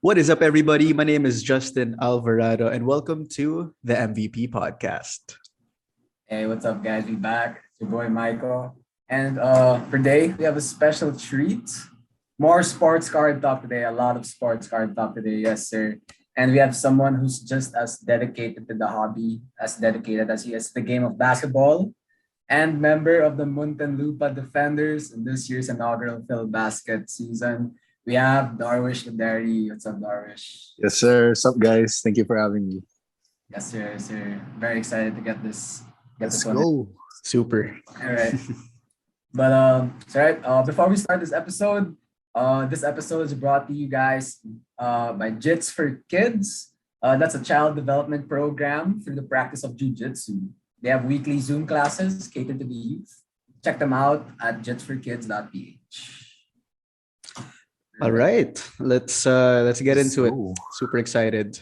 What is up, everybody? My name is Justin Alvarado, and welcome to the MVP podcast. Hey, what's up, guys? We back. It's your boy Myko. And for today, we have a special treat. More sports card talk today. A lot of sports card talk today, yes, sir. And we have someone who's just as dedicated to the hobby, as dedicated as he is to the game of basketball, and member of the Muntinlupa Defenders in this year's inaugural Phil Basket season. We have Darwish Bederi. What's up, Darwish? Yes, sir. What's up, guys? Thank you for having me. Yes, sir. Yes, sir. Very excited to get this. Let's go. Super. All right. But so right, before we start this episode is brought to you guys by Jits for Kids. That's a child development program through the practice of jiu-jitsu. They have weekly Zoom classes catered to the youth. Check them out at jitsforkids.ph. All right, let's get into it. Super excited.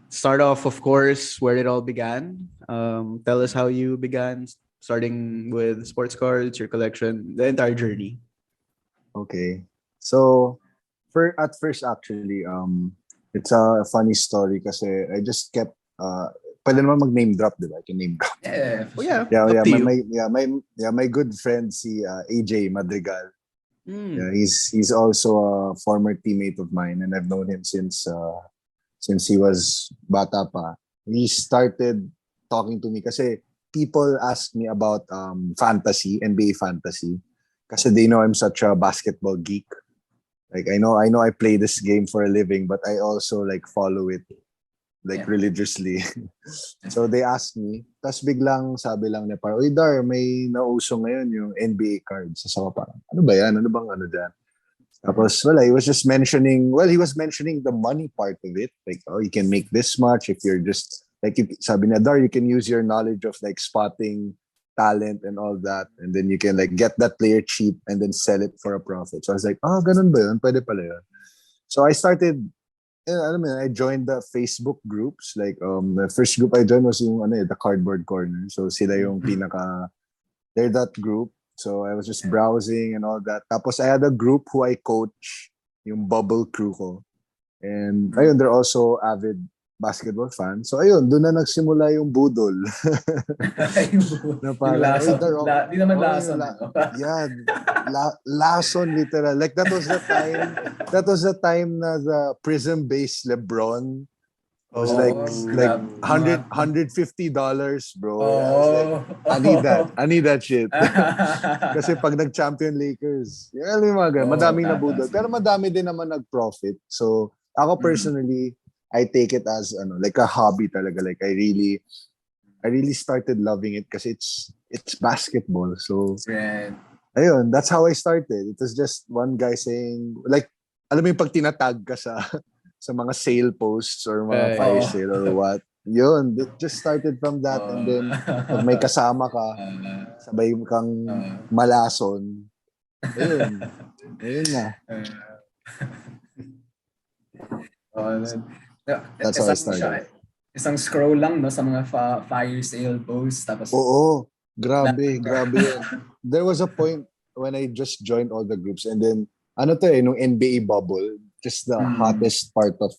Start off, of course, where it all began. Tell us how you began, starting with sports cards, your collection, the entire journey. Okay. So, at first, actually, it's a funny story kasi I just kept, pwede naman mag-name drop, di ba? I can name drop. Yeah. Oh, yeah. My good friend, si AJ Madrigal. Mm. Yeah, he's also a former teammate of mine, and I've known him since he was bata pa. He started talking to me kasi people ask me about fantasy, NBA fantasy, kasi they know I'm such a basketball geek. Like I know I play this game for a living, but I also like follow it religiously. So they asked me, tapos biglang sabi lang niya parang, "Uy Dar, may nauso ngayon yung NBA cards." So parang, ano ba yan? Ano bang ano dyan? Tapos, he was mentioning the money part of it. Like, oh, you can make this much if you're just, like, sabi niya, Dar, you can use your knowledge of, like, spotting talent and all that. And then you can, like, get that player cheap and then sell it for a profit. So I was like, ganun ba yun? Pwede pala yun. So I started, I joined the Facebook groups. Like, the first group I joined was yung, the Cardboard Corner. So sila yung they're that group. So I was just browsing and all that. Tapos I had a group who I coach, yung bubble crew ko. And ayun, they're also avid basketball fans. So ayun, doon na nagsimula yung budol. Na parang, di naman lason. Lason literal. Like that was the time na the prison-based LeBron was like $150, bro. Yeah, I was like, I need that shit. Kasi pag nag-champion Lakers, madaming nabudol. Pero madami din naman nag-profit. So, ako personally, I take it as like a hobby talaga. Like I really started loving it kasi it's basketball. So, ayun, that's how I started. It was just one guy saying, like, alam mo yung pag tinatag ka sa mga sale posts or mga fire sale or what. Yun, it just started from that. And then, pag may kasama ka, sabay kang malason. Ayun na. That's how I started. Isang scroll lang, no, sa mga fire sale posts. Tapos, Oo, grabe yun. There was a point when I just joined all the groups and then, nung NBA bubble, just the hottest part of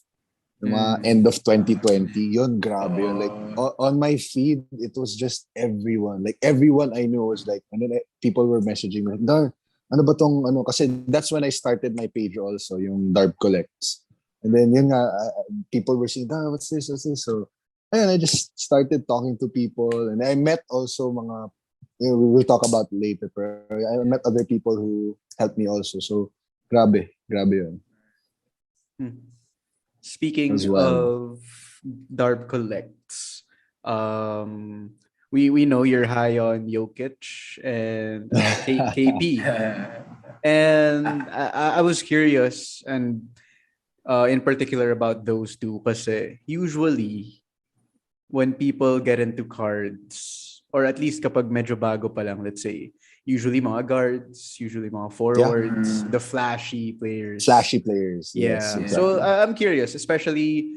the end of 2020. Yun, grabe yun. Like, on my feed, it was just everyone. Like, everyone I knew was like, and then people were messaging me, Dar, ano ba tong, kasi that's when I started my page also, yung Darb Collects. And then, yun nga, people were saying, Dar, what's this? So, and I just started talking to people. And I met also we will talk about later, but I met other people who helped me also. So, grabe yun. Speaking of Darb Collects, we know you're high on Jokic and KP, and I was curious and in particular about those two kasi usually when people get into cards or at least kapag medyo bago pa lang, let's say, usually mga guards, usually mga forwards, the flashy players. Yeah. Yes, exactly. So I'm curious, especially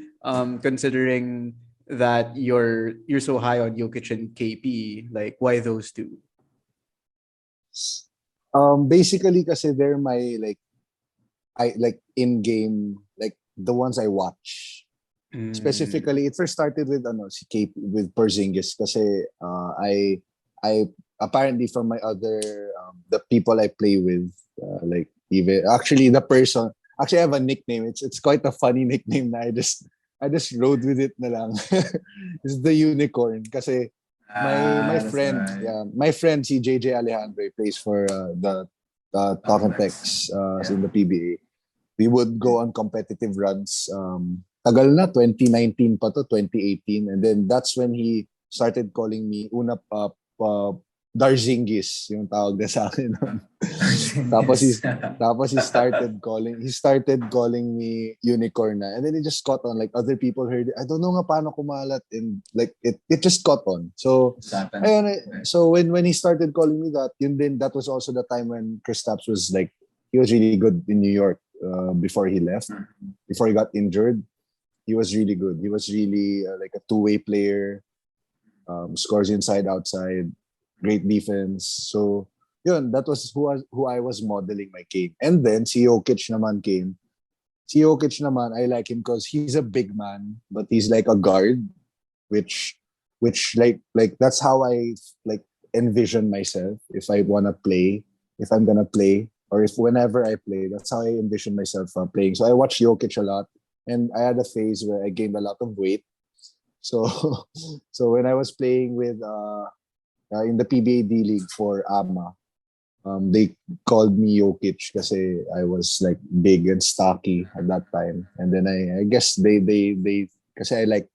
considering that you're so high on Jokic and KP, like why those two? Basically kasi they're my like I like in game, like the ones I watch. Mm. Specifically, it first started with si KP, with Porzingis kasi I apparently from my other the people I play with, like even actually the person, actually I have a nickname. It's quite a funny nickname na I just rode with it na lang. It's the unicorn kasi my That's friend, right. yeah, my friend si JJ Alejandro, he plays for the Talk and Complex. Text Yeah. in the PBA. We would go on competitive runs. Tagal na, 2019 pa to, 2018. And then that's when he started calling me, una pa Darzingis, yung tawag na sa akin noon. tapos he, Yes. tapos he started calling me unicorn na. And then it just caught on. Like other people heard it. I don't know nga paano kumalat. And like it just caught on. So, It's happened. ayun, so when he started calling me that, yun din, that was also the time when Kristaps was like, he was really good in New York before he left, before he got injured. He was really good. He was really like a two-way player, scores inside, outside, great defense. So, yun, that was who I was modeling my game. And then, si Jokic naman came. Si Jokic naman, I like him because he's a big man, but he's like a guard, which, which that's how I like envision myself if I wanna play, if I'm gonna play, or if whenever I play, that's how I envision myself playing. So I watched Jokic a lot, and I had a phase where I gained a lot of weight. So, so when I was playing with in the PBA D League for AMA, they called me Jokic kasi I was like big and stocky at that time. And then I guess they kasi I like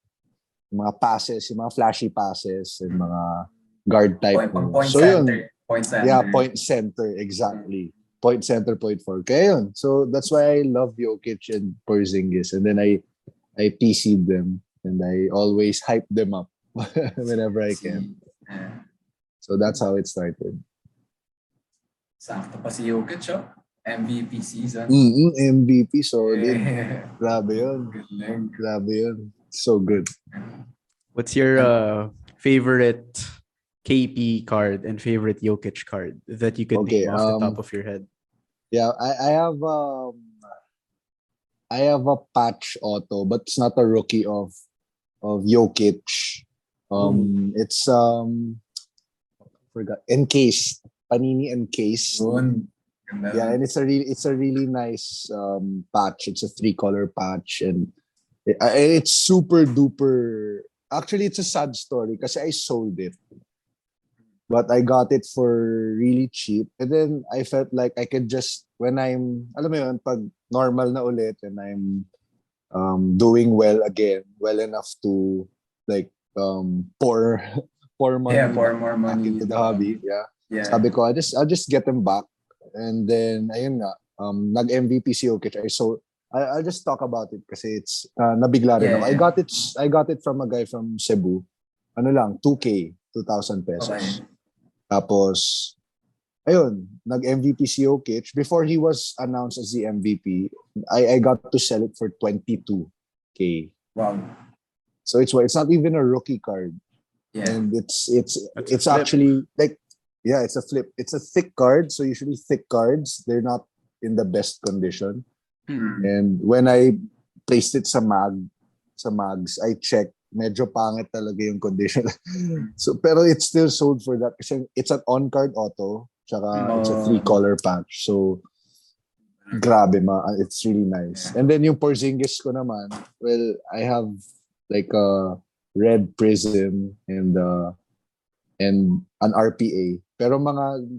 mga passes, yung mga flashy passes and mga guard type moves. Point So yun, center. Point yeah, center. point center, exactly. Point center, point forward. Kaya yun. So that's why I love Jokic and Porzingis. And then I PC'd them and I always hype them up whenever I can. So that's how it started. Sakto pa si Jokic, oh. MVP season. MVP, solid. Eh, Grabe yun. Galing. Grabe yun. So good. What's your favorite KP card and favorite Jokic card that you could Okay, name off the top of your head? Yeah, I have a patch auto, but it's not a rookie of Jokic. It's forgot encased, panini encased. Yun. Ganda. Yeah, and it's a really nice patch. It's a 3-color patch, and it's super duper. Actually, it's a sad story because I sold it, but I got it for really cheap. And then I felt like I could just, when I'm, alam mo yun, pag normal na ulit and I'm doing well again, well enough to like pour pour money Yeah, pour more back money. into the hobby. Yeah. Yeah. Sabi ko, I'll just get them back. And then, ayun nga, nag-MVP si Jokic. I'll just talk about it kasi it's nabigla rin ako. Yeah. I got it from a guy from Cebu. Ano lang, 2K, 2,000 pesos. Okay. Tapos, ayun, nag-MVP si Jokic. Before he was announced as the MVP, I got to sell it for 22K. Wow. So it's not even a rookie card. Yeah. And it's That's a flip. actually like, yeah, it's a flip. It's a thick card. So usually thick cards, they're not in the best condition. And when I placed it sa mags, I checked, medyo pangit talaga yung condition. So, pero it's still sold for that kasi it's an on-card auto, tsaka it's a 3-color patch. So, grabe it's really nice. And then yung Porzingis ko naman, well, I have like a red prism and an RPA. Pero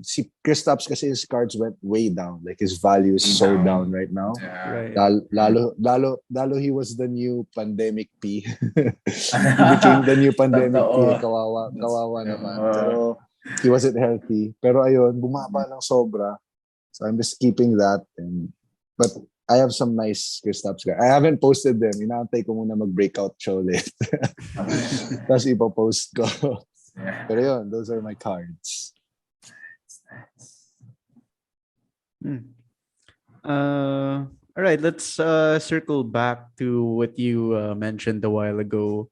si Kristaps kasi his cards went way down. Like his value is so down right now. Right. Lalo he was the new pandemic P. He became the new pandemic P. Kawawa naman. Pero he wasn't healthy. Pero ayun, bumaba ng sobra. So I'm just keeping that. But I have some nice Kristaps guys. I haven't posted them. Inaantay ko muna mag-breakout show ulit. Tapos ipopost ko. Yeah. Pero yun, those are my cards. All right, let's circle back to what you mentioned a while ago.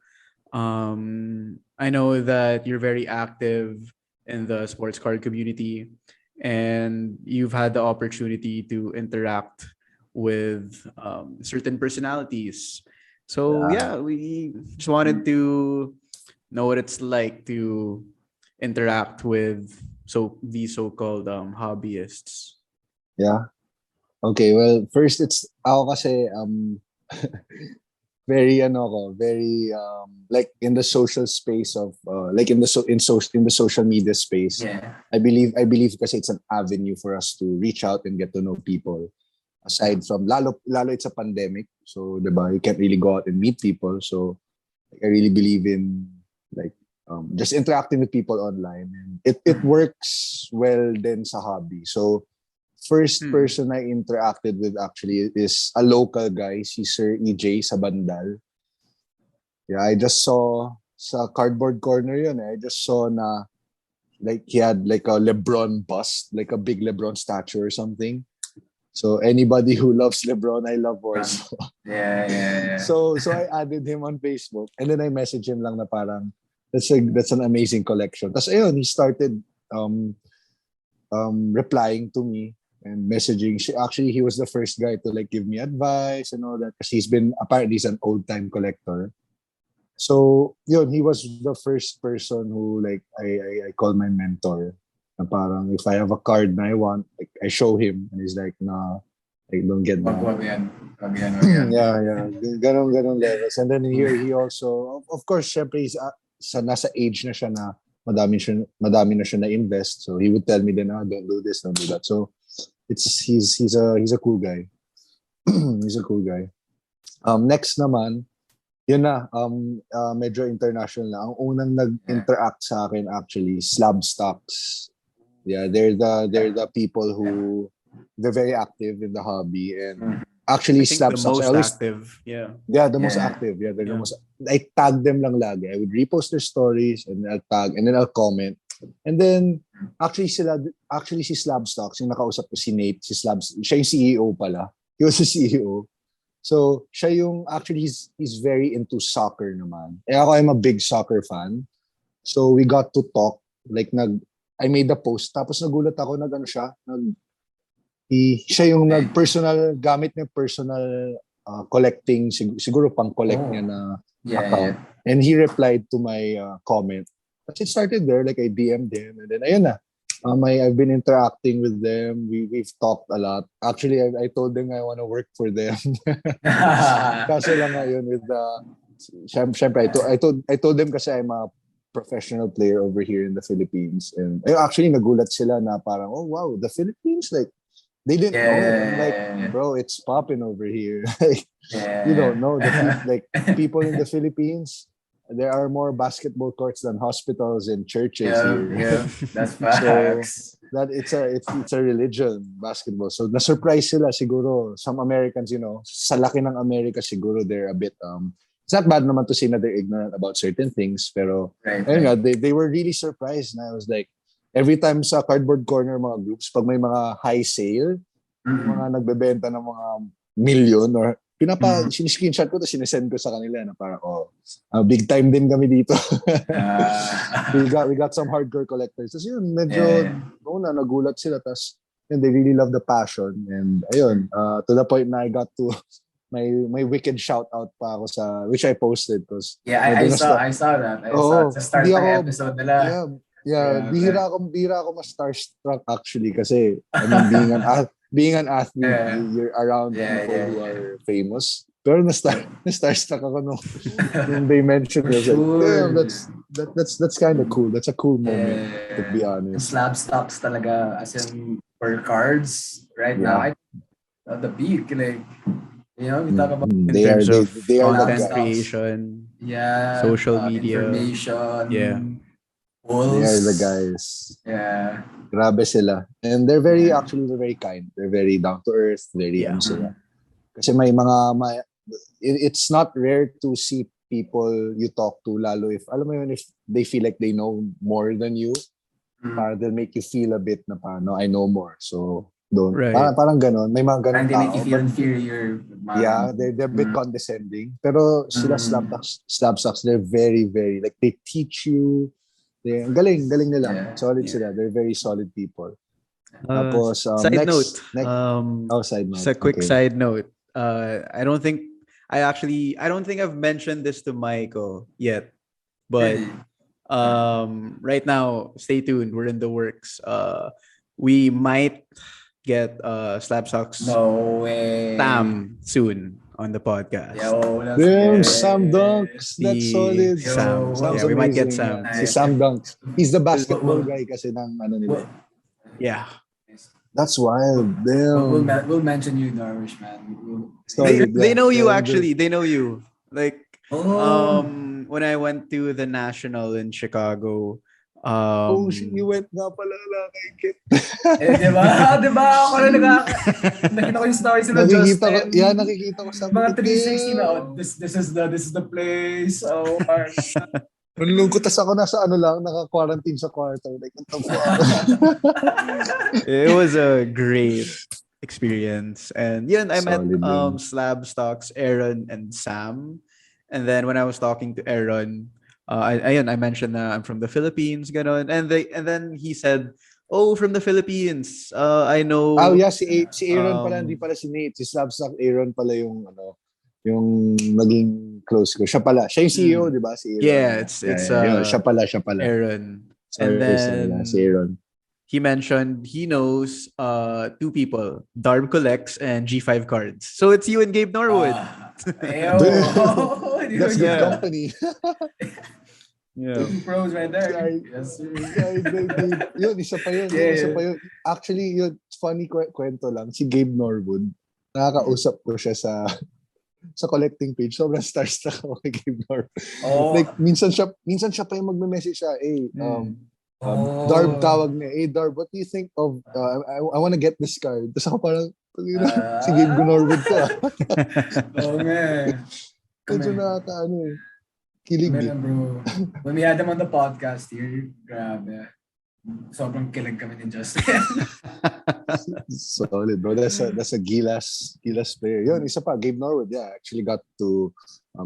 I know that you're very active in the sports card community, and you've had the opportunity to interact with certain personalities. So yeah, we just wanted to know what it's like to interact with these so-called hobbyists. Yeah. Okay, well, first it's ako kasi very very like in the social space of like in the in the social media space. Yeah. I believe kasi it's an avenue for us to reach out and get to know people. Aside from lalo it's a pandemic, so diba, you can't really go out and meet people. So I really believe in like just interacting with people online, and it works well then sa hobby. So first person I interacted with actually is a local guy, si Sir EJ sa Bandal. Yeah, I just saw sa cardboard corner yun. I just saw na like he had like a LeBron bust, like a big LeBron statue or something. So anybody who loves LeBron, I love also. Yeah. So I added him on Facebook, and then I messaged him lang na parang that's an amazing collection. Tapos ayun, he started replying to me and messaging. Actually, he was the first guy to like give me advice and all that, because apparently he's an old time collector. So yun, he was the first person who like I call my mentor. Na parang if I have a card na I want, like, I show him and he's like, nah, like don't get that. Wag yan. Yeah. Ganong levels. And then here he also, of course, syempre he's nasa age na siya na madami na siya na invest. So he would tell me then, don't do this, don't do that. So he's a cool guy. He's a cool guy. Next naman, yun na, medyo international na. Ang unang nag-interact sa akin actually, Slab Stocks. Yeah, they're the people who they're very active in the hobby, and actually Slab the Stocks most active. Yeah, the most active. Yeah, they're the most. I tag them lang lagi. I would repost their stories and I'll tag and then I'll comment. And then actually si Slab Stocks, yung nakausap ko si Nate, siya yung CEO pala. He was the CEO. So siya yung actually he's very into soccer naman. I'm a big soccer fan. So we got to talk, like I made a post, tapos nagulat ako siya yung gamit niya personal collecting, siguro pang collect niya na account. Yeah. And he replied to my comment. But it started there, like I DM'd him, and then ayun na. I've been interacting with them. We've talked a lot. Actually, I told them I want to work for them. Kasi lang ngayon with syempre, I told them kasi I'm a professional player over here in the Philippines, and actually nagulat sila na parang, oh wow, the Philippines, like they didn't know. I'm like, bro, it's popping over here. Like, you don't know like people in the Philippines. There are more basketball courts than hospitals and churches here. Yeah, that's facts. So that it's a religion, basketball. So na-surprise sila siguro. Some Americans, sa laki ng America siguro they're a bit it's not bad naman to say na they're ignorant about certain things, pero they were really surprised. And I was like, every time sa cardboard corner mga groups, pag may mga high sale, mga nagbebenta ng mga million or screenshot ko to sinesend ko sa kanila na parang big time din kami dito. we got some hardcore collectors. Tapos yun, medyo nagulat sila, tapos they really love the passion, and ayun, to the point na I got to my wicked shout out pa ako which I posted, because I saw that. I saw sa start ng episode nila. Bihira ako ma-starstruck actually, kasi being an athlete, you're around people who are famous. Pero na-starstruck ako nung they mentioned it. Like, that's kind of cool. That's a cool moment, to be honest. Slab Stocks talaga, as in for cards right now. The peak, like, we talk about they are content creation, social media, information, they are the guys. Yeah. Grabe sila. And they're very kind. They're very down to earth, very sila. Kasi it's not rare to see people you talk to, lalo if they feel like they know more than you, they'll make you feel a bit na I know more. So don't. Parang ganon. May mga ganon tao. They make you feel inferior. Yeah, they're a bit condescending. Pero sila Slab Stocks, they're very, very, like, they teach you. Galing nila. Solid sila. They're very solid people. Tapos, Side note. side note. Just a quick Okay. side note. I don't think I've mentioned this to Myko yet, but Really? right now, stay tuned. We're in the works. We might get Slab Socks No way. Sam soon on the podcast. Yo, that's Damn, good. Sam Dunks. That's solid. Yo, Sam's Yeah, we might get amazing. Sam. Si Sam Dunks. He's the basketball Well, guy kasi ng ano nila. Yeah. That's wild. Damn. We'll mention you, Darwish, man. Solid, They yeah. know you Yeah, actually. They know you. Like Oh, when I went to the National in Chicago, Oh, shit, you went nga pala kay Kit. di ba? Ako na nakita ko yung story sila Justin. Nakikita ko sa Mga 360 na, this is the place. Oh, Nalulungkot tas ako nasa naka-quarantine sa kwarto. Like, what the fuck? It was a great experience. And yun, I met Solid, Slab Stocks, Aaron, and Sam. And then when I was talking to Aaron, I mentioned that I'm from the Philippines, ganon. And then he said, "Oh, from the Philippines. I know." Oh yeah, si Aaron pala, hindi pala si Nate. Si Slabstock Aaron pala yung yung naging close ko. Siya pala. Siya yung CEO, di ba? Si Aaron. Yeah, it's yun. Siya pala. Aaron. Sorry, and then si Aaron. he mentioned he knows two people, Darb Collects and G5 Cards. So it's you and Gabe Norwood. That's good company. Yeah. Two pros right there. Yes, sir. Yun, isa pa yun. Actually, yun, funny kwento lang. Si Gabe Norwood, nakakausap ko siya sa collecting page. Sobrang starstruck ako kay Gabe Norwood. Oh. Like, minsan siya pa yung magme-message siya, Darb tawag niya. Hey, Darb, what do you think of, I wanna get this card. Tapos ako parang, si Gabe Norwood to. Oh, man. Medyo kilig man, bro. When we had them on the podcast here, grabe. Sobrang kilig kami ni Justin. Solid, bro. That's a Gilas player. Yun, isa pa, Gabe Norwood. Yeah, actually got to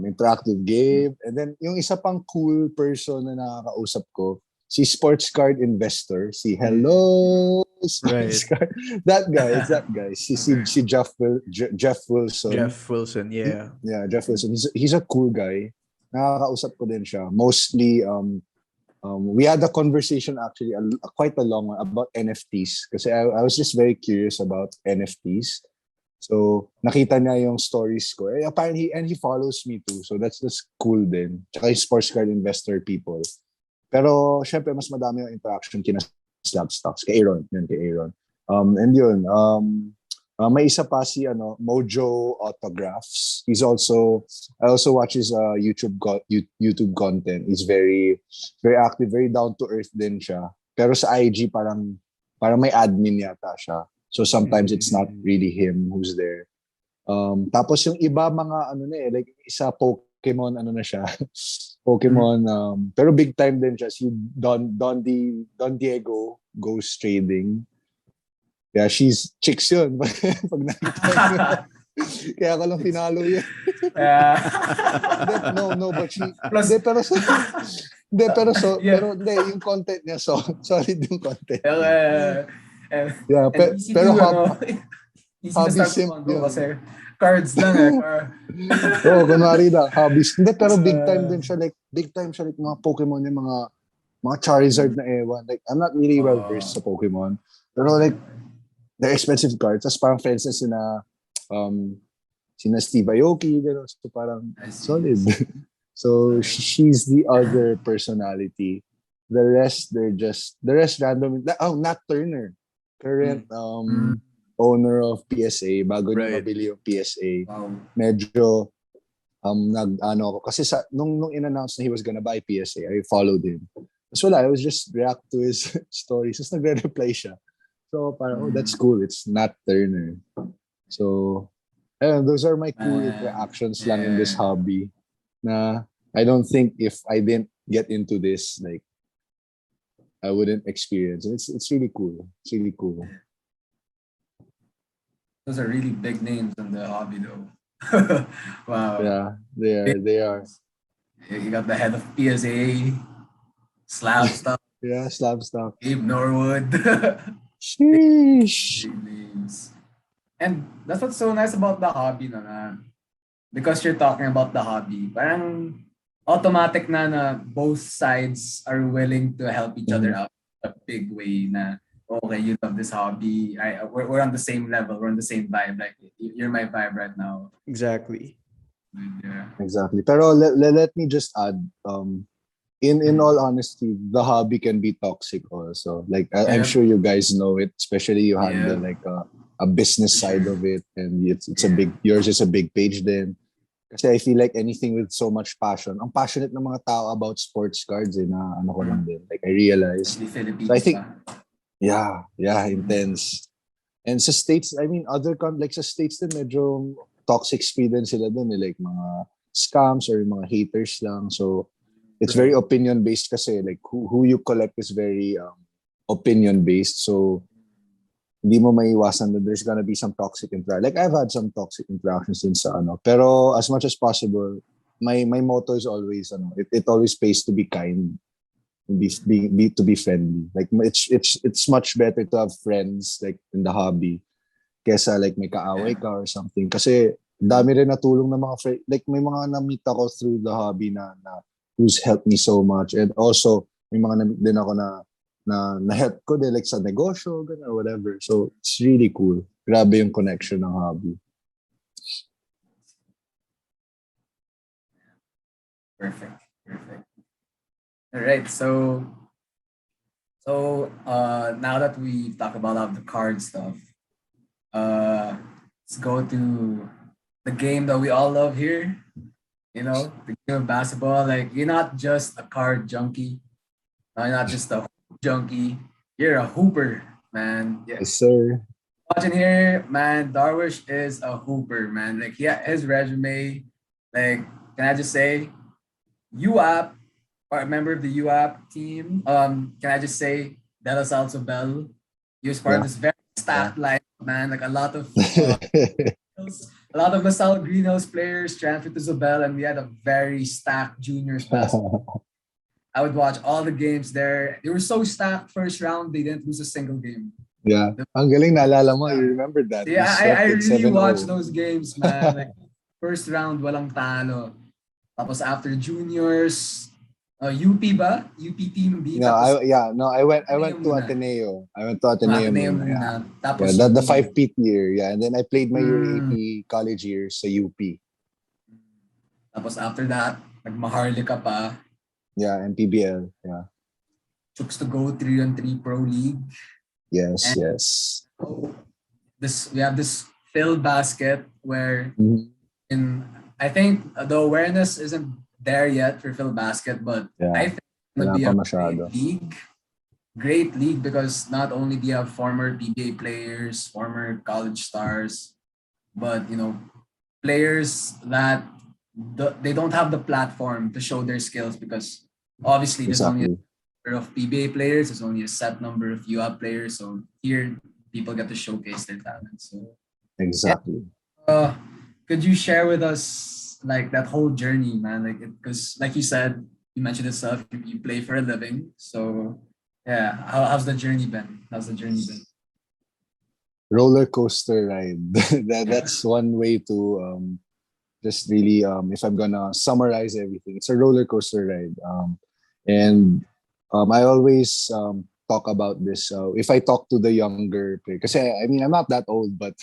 interact with Gabe. And then, yung isa pang cool person na nakakausap ko, si sports card investor, si Hello Sports Card. That guy. Si Jeff Wilson. Jeff Wilson, yeah. Yeah, Jeff Wilson. He's a cool guy. Nakakausap ko din siya. Mostly, we had a conversation actually, quite a long one, about NFTs. Kasi I was just very curious about NFTs. So, nakita niya yung stories ko. Apparently, and he follows me too. So, that's cool din. Tsaka yung sports card investor people. Pero, syempre, mas madami yung interaction kina Slab Stocks. Kay Aaron. And yun, may isa pa si Mojo Autographs. I also watch his YouTube content. He's very very active, very down to earth din siya. Pero sa IG parang may admin yata siya. So sometimes it's not really him who's there. Tapos yung iba mga like isa Pokemon na siya. Pokemon pero big time din siya si Don Diego Ghost Trading. Yeah, she's chicks yun. Pag nakita niyo. Kaya ako lang pinalo yun. No, but she... Plus, pero yung content niya, solid yung content. Yeah, pero hobby simp yun. Kasi cards lang Oo, kunwari lang, hobbies. Hindi, pero big time siya, like mga Pokemon yung mga Charizard na ewan. Like, I'm not really well versed sa Pokemon. Pero like, they're expensive cards. Tapos parang friends na sina Steve Aoki, gano'n. So parang solid. So she's the other personality. The rest random. Oh, Nat Turner. Current owner of PSA. Bago niya mabili yung PSA. Wow. Medyo ako. Kasi nung in-announce na he was gonna buy PSA, I followed him. So I was just react to his stories. Tapos nagre-reply siya. So parang, that's cool. It's Nat Turner. So, those are my cool interactions lang in this hobby. Na I don't think if I didn't get into this, like, I wouldn't experience. It's really cool. It's really cool. Those are really big names in the hobby, though. Wow. Yeah, they are. You got the head of PSA, Slab Stuff. Yeah, Slab Stuff. Gabe Norwood. Sheesh. Big names. And that's what's so nice about the hobby na because you're talking about the hobby. Parang automatic na both sides are willing to help each other out in a big way na okay, you love this hobby. We're on the same level. We're on the same vibe. Like you're my vibe right now. Exactly. Yeah. Exactly. Pero let me just add, in all honesty, the hobby can be toxic also. Like I'm Yeah. sure you guys know it, especially you handle Yeah. like a business side of it, and it's a big, yours is a big page then. Kasi I feel like anything with so much passion, ang passionate ng mga tao about sports cards na ano ko lang din. Like I realized. Especially Philippines. So I think, Pa. yeah, intense. And sa States, I mean, like sa States din, medyo toxic speed din sila din. Like mga scams or mga haters lang. So, it's very opinion-based kasi. Like, who you collect is very opinion-based. So, hindi mo maiwasan that there's gonna be some toxic interaction. Like, I've had some toxic interactions din sa ano. Pero, as much as possible, my motto is always, it always pays to be kind. To be friendly. Like it's much better to have friends like in the hobby kesa like may kaaway ka or something. Kasi dami rin natulong ng mga friend. Like may mga na-meet ako through the hobby na who's helped me so much. And also may mga na-meet din ako na help ko din like sa negosyo or whatever. So it's really cool. Grabe yung connection ng hobby. Perfect. All right, so now that we talk about all the card stuff, let's go to the game that we all love here. You know, the game of basketball. Like you're not just a card junkie, you're not just a hoop junkie. You're a hooper, man. Yeah. Yes, sir. Watching here, man, Darwish is a hooper, man. Like his resume, like can I just say, UAAP. Or a member of the UAAP team. Can I just say Veloso Bell? He was part of this very stacked lineup, man. Like a lot of LaSalle Greenhouse players transferred to Zobel, and we had a very stacked juniors basketball. I would watch all the games there. They were so stacked first round, they didn't lose a single game. Yeah. Ang galing, naalala mo. You remember that? Yeah, I really watched those games, man. Like first round, walang talo. Tapos after juniors, UP ba? UP team B? No, I went to Ateneo. I went to Ateneo muna. Yeah. Tapos the 5-peat year. Yeah. And then I played my UAAP college years sa UP. Tapos after that, nagmaharli ka pa. Yeah, and PBL. Yeah. Chooks to go 3-on-3 Pro League. Yes, and yes. We have this Phil basket where I think the awareness isn't there yet for Phil basket, but I think it would be a great league because not only do you have former PBA players, former college stars, but players that they don't have the platform to show their skills because obviously there's only a number of PBA players, there's only a set number of UAP players, so here people get to showcase their talent. So exactly. Could you share with us like that whole journey, man? Like because like you said, you mentioned yourself, you play for a living. So yeah, how's the journey been? Roller coaster ride. That's one way to just really if I'm gonna summarize everything, it's a roller coaster ride. And I always talk about this. If I talk to the younger player, because I mean I'm not that old, but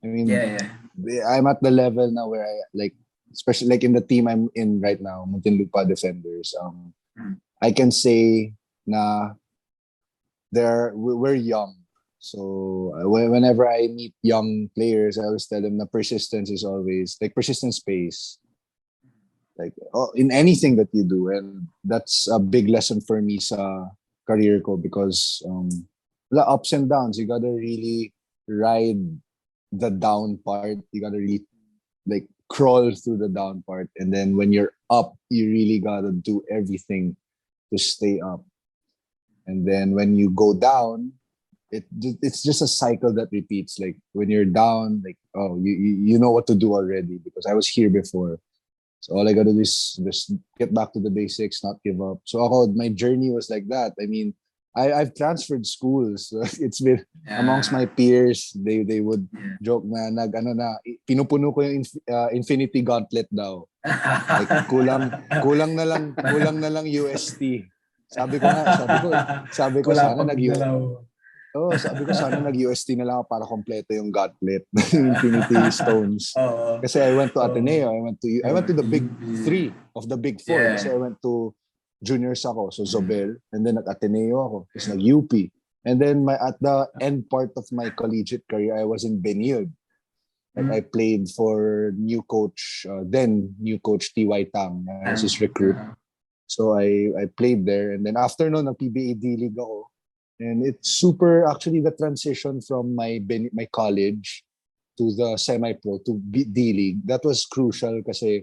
I mean I'm at the level now where I like, especially like in the team I'm in right now, Muntinlupa Defenders. I can say na we're young. So whenever I meet young players, I always tell them that persistence is always like persistence pays. Like in anything that you do, and that's a big lesson for me sa career ko because the ups and downs, you gotta really ride the down part. You gotta really like crawl through the down part, and then when you're up, you really gotta do everything to stay up. And then when you go down, it's just a cycle that repeats. Like when you're down, like you know what to do already because I was here before. So all I gotta do is just get back to the basics, not give up. So my journey was like that. I mean, I've transferred schools. So it's been amongst my peers, they would joke na pinupuno ko yung Infinity Gauntlet daw. Like kulang na lang UST. Sabi ko sana nag-UST na lang ako para kompleto yung gauntlet ng Infinity Stones. Kasi I went to Ateneo, I went to the big 3 of the big 4. Kasi I went to juniors ako, so Zobel, and then nag-Ateneo ako, tapos nag-UP. And then at the end part of my collegiate career, I was in Benilde. And I played for new coach T.Y. Tang, as his recruit. So I played there, and then after no, nag-PBA D-League ako. And it's super, actually, the transition from my college to the semi-pro to D-League, that was crucial kasi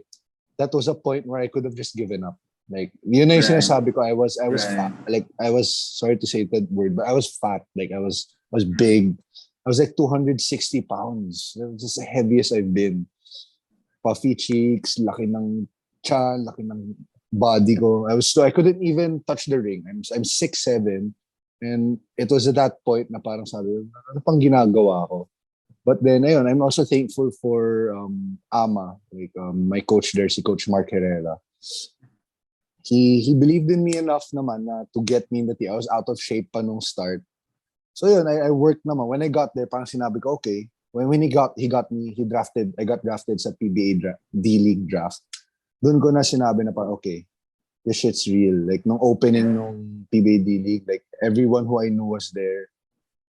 that was a point where I could have just given up. Like, yun na yung sinasabi ko, I was fat. Like, I was, sorry to say that word, but I was fat. Like, I was big. I was like 260 pounds. That was just the heaviest I've been. Puffy cheeks, laki ng chan, laki ng body ko. I couldn't even touch the ring. I'm 6'7", and it was at that point na parang sabi, ano pang ginagawa ko? But then, ayun, I'm also thankful for AMA, like my coach there, si Coach Mark Herrera. He believed in me enough naman na to get me in the team. I was out of shape pa nung start. So yun, I worked naman. When I got there, parang sinabi ko, okay. When I got drafted sa PBA D-League draft. Doon ko na sinabi na parang, okay, this shit's real. Like, nung opening nung PBA D-League, like, everyone who I knew was there.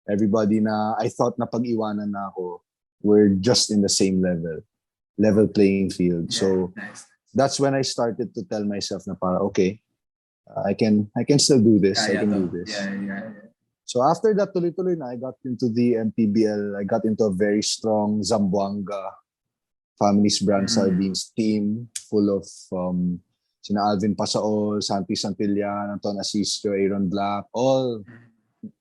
Everybody na I thought na pag-iwanan na ako, we're just in the same level playing field. So, that's when I started to tell myself na para, okay, I can still do this. I can do this. So after that, tuloy-tuloy na, I got into the MPBL. I got into a very strong Zamboanga Families Brand Sardines team full of sina Alvin Pasaol, Santi Santillan, Anton Asistio, Aaron Black, all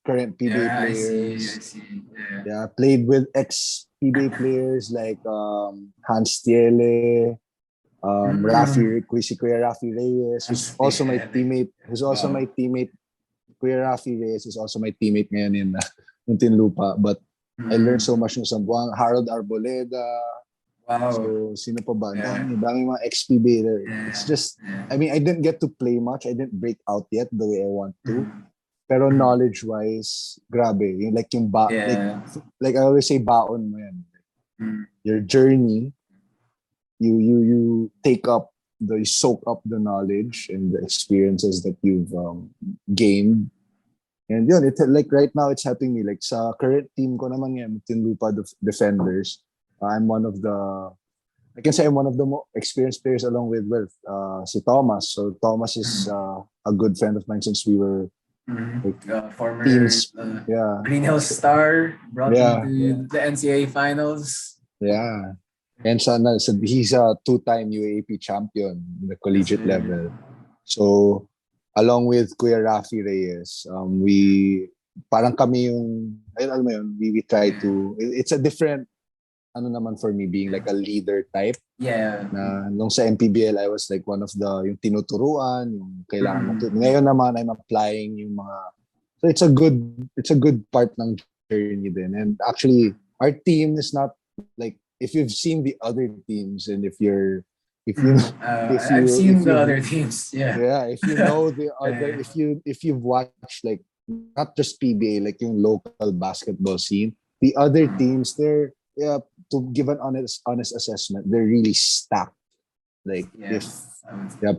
current PBA players. I see. Yeah, played with ex-PBA players like Hans Tiele, Kuya Rafi Reyes, who's also my teammate. Kuya Rafi Reyes is also my teammate ngayon in Muntinlupa. But I learned so much from Zamboanga. Harold Arboleda. Wow. So, sino pa ba? Dami mga ex-PBA there. It's just, I mean, I didn't get to play much. I didn't break out yet the way I want to. Pero knowledge-wise, grabe. Like I always say, baon mo yan. Your journey, you soak up the knowledge and the experiences that you've gained. And yun, like right now, it's helping me. Like sa current team ko naman ngayon, Tinlupa Defenders, I can say I'm one of the more experienced players along with si Thomas. So Thomas is a good friend of mine since we were former teams. Green Hill Star, brought him to the NCAA finals. Yeah. And so he's a 2-time UAAP champion in the collegiate level. So, along with Kuya Rafi Reyes, we try to, it's a different, naman for me, being like a leader type. Yeah. Na, nung sa MPBL, I was like one of yung tinuturuan, yung kailangan Ngayon naman, I'm applying yung mga, so it's a good part ng journey din. And actually, our team is not like, if you've seen the other teams and if you've seen the other teams, if you know the other, if you've watched like not just PBA, like yung local basketball scene, the other teams, they're to give an honest assessment, they're really stacked. Like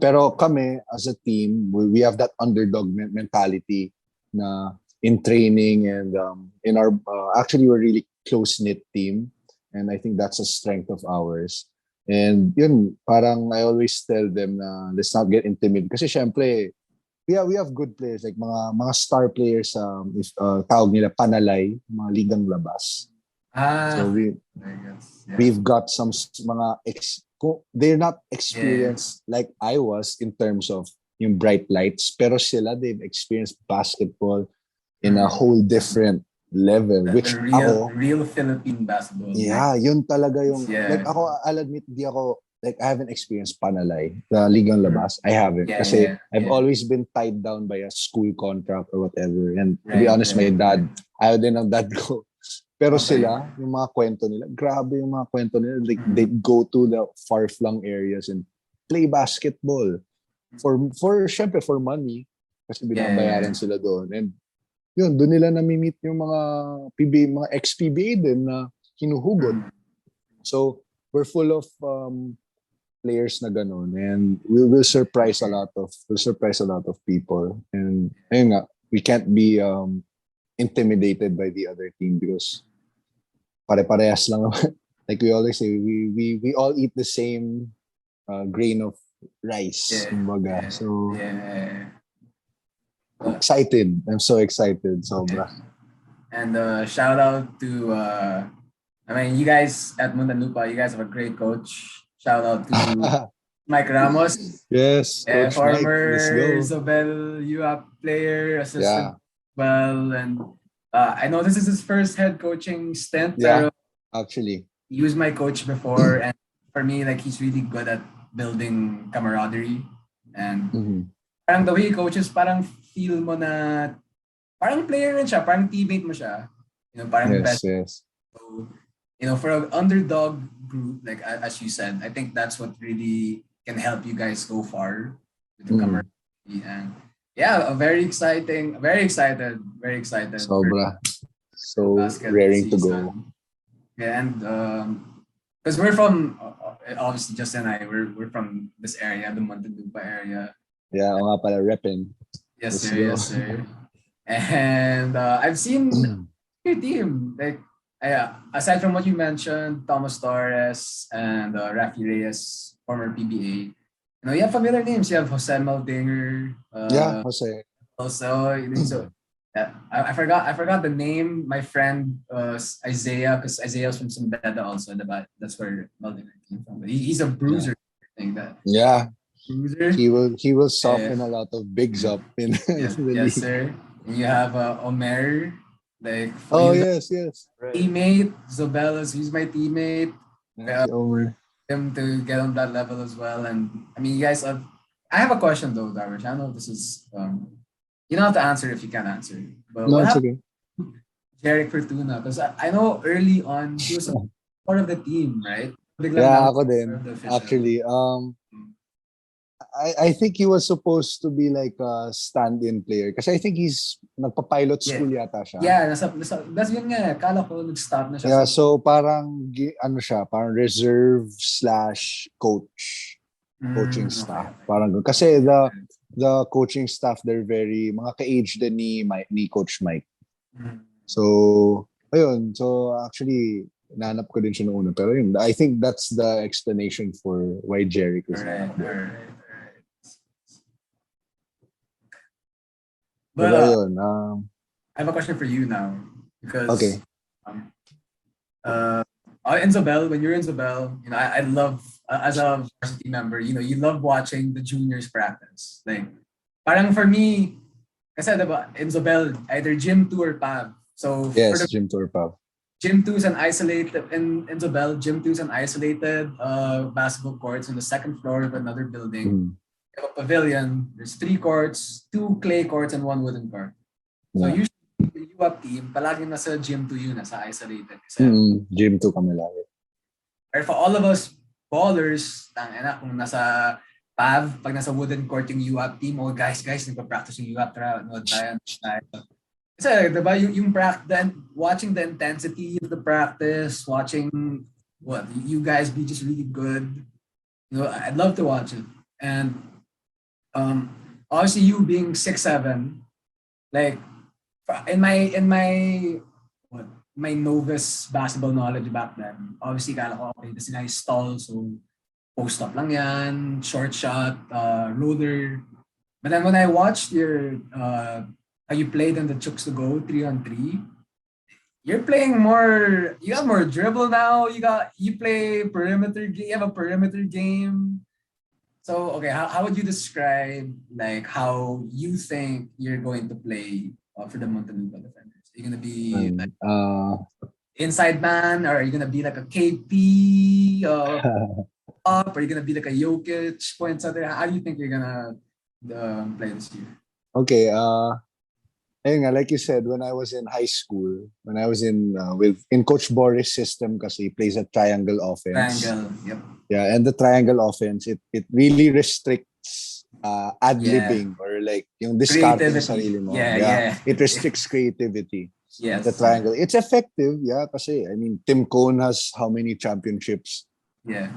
pero kami as a team, we have that underdog mentality na in training and in our actually we're really close knit team. And I think that's a strength of ours. And yun, parang I always tell them na let's not get intimidated. Kasi syempre, we have good players, like mga star players, tawag nila panalay, mga ligang labas. So we've got some mga they're not experienced like I was in terms of yung bright lights, pero sila, they've experienced basketball in a whole different level, which real Philippine basketball. Yeah, yun talaga yung like ako, I'll admit, di ako like I haven't experienced Panalay, the Ligang Labas. I haven't. Yeah, Kasi yeah, I've yeah. always been tied down by a school contract or whatever. And to Right, be honest, my right, dad, ayaw din ng dad ko. Pero Okay. sila, yung mga kwento nila, grabe yung mga kwento nila. Like, Mhm. they go to the far-flung areas and play basketball. Syempre, for money. Kasi binabayaran sila doon. And yun, doon nila nami-meet yung mga mga ex-PBA din na hinuhugot. Mhm. So, we're full of players na ganun, and we will surprise a lot of people. And ayun nga, we can't be intimidated by the other team because pare-parehas lang naman. Like we always say, we all eat the same grain of rice, kumbaga. So excited. I'm so excited, sobra. And shout out to I mean, you guys at Muntinlupa, you guys have a great coach. Shout out to Mike Ramos. Yes, Coach Mike. Let's go. Former Zobel UAAP player, assistant. Yeah. Well, and I know this is his first head coaching stint. Yeah, actually. He was my coach before, and for me, like, he's really good at building camaraderie. And parang the way he coaches, parang feel mo na parang player rin siya, parang teammate mo siya. You know, parang best. Yes. So, you know, for an underdog group, like as you said, I think that's what really can help you guys go far with the camaraderie. And yeah, very excited. Sobra. So raring to go. Yeah, and because we're from obviously Justin and I, we're from this area, the Muntinlupa area. Yeah, nga pala repping. Yes, sir. And I've seen your team, like aside from what you mentioned, Thomas Torres and Rafi Reyes, former PBA. You know, you have familiar names. You have Jose Maldinger. Jose. Also, so I forgot the name. My friend Isaiah, because Isaiah's from Simbeda also. That's where Maldinger came from. He's a bruiser. I think that. Yeah. Bruiser. He will soften a lot of bigs up in yes, the yes, league. sir. And you have Omer, like yes. Teammate Zobelas, he's my teammate. Omer. Him to get on that level as well. And I mean, you guys have. I have a question though, Darwish. I don't know if this is you don't have to answer if you can't answer. But no, it's okay. Jeric Fortuna, because I know early on he was part of the team, right? Yeah, ako din. Actually, I think he was supposed to be like a stand-in player kasi I think he's nagpa-pilot school yata siya. Yeah, that's yun nga. Kala ko nag-stop na siya. Yeah, so parang ano siya, parang reserve/coach. Coaching staff. Parang kasi the coaching staff, they're very mga ka-age din ni Coach Mike. So, ayun. So actually nanap ko din siya noon. Pero yun, I think that's the explanation for why Jeric is not there. But ayun, I have a question for you now because okay. In Zobel, when you're in Zobel, you know, I love as a varsity member, you know, you love watching the juniors practice. Like, parang for me, kasi diba, in Zobel, either Gym 2 or PAV. So yes, Gym 2 or PAV. Gym 2 is an isolated in Zobel. Gym 2 is an isolated basketball courts on the second floor of another building. You have a pavilion. There's 3 courts, 2 clay courts, and 1 wooden court. So usually the UAAP team, palaging nasa Gym 2 yun, nasa isolated. Gym 2 kami lagi. Or for all of us ballers, kung nasa PAV, pag nasa wooden court yung UAAP team, guys, nagpa-practice yung UAAP, tara, nood tayo. Kasi, diba, yung watching the intensity of the practice, watching you guys be just really good. You know, I'd love to watch it. And obviously you being 6'7", like in my novice basketball knowledge back then, obviously kala ko, okay, this guy is tall, so post up lang yan, short shot, roller. But then when I watched your how you played in the Chooks to Go 3-on-3, you're playing more. You got more dribble now. You play perimeter. You have a perimeter game. So okay, how would you describe like how you think you're going to play for the Muntinlupa defenders? Are you gonna be like inside man, or are you gonna be like a KP, up? Are you gonna be like a Jokic points out there? How do you think you're gonna play this year? Okay, ayun nga, like you said, when I was in high school, when I was in Coach Boris' system kasi he plays a triangle offense. Triangle, yep. Yeah, and the triangle offense, it really restricts ad-libbing or like yung discarding sarili mo. Yeah. It restricts creativity. Yes. The triangle. It's effective, yeah, kasi I mean, Tim Cone has how many championships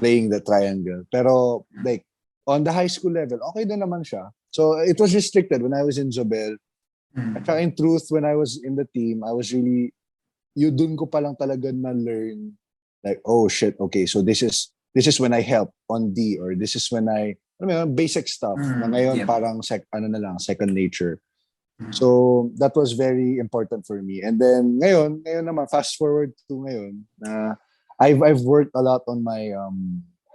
playing the triangle. Pero like on the high school level, okay din naman siya. So it was restricted when I was in Zobel. At saka in truth, when I was in the team, I was really, dun ko palang talaga na-learn like, oh shit, okay, so this is when I help on D, or this is when basic stuff na ngayon parang second nature. So that was very important for me. And then ngayon naman, fast forward to ngayon, I've worked a lot on my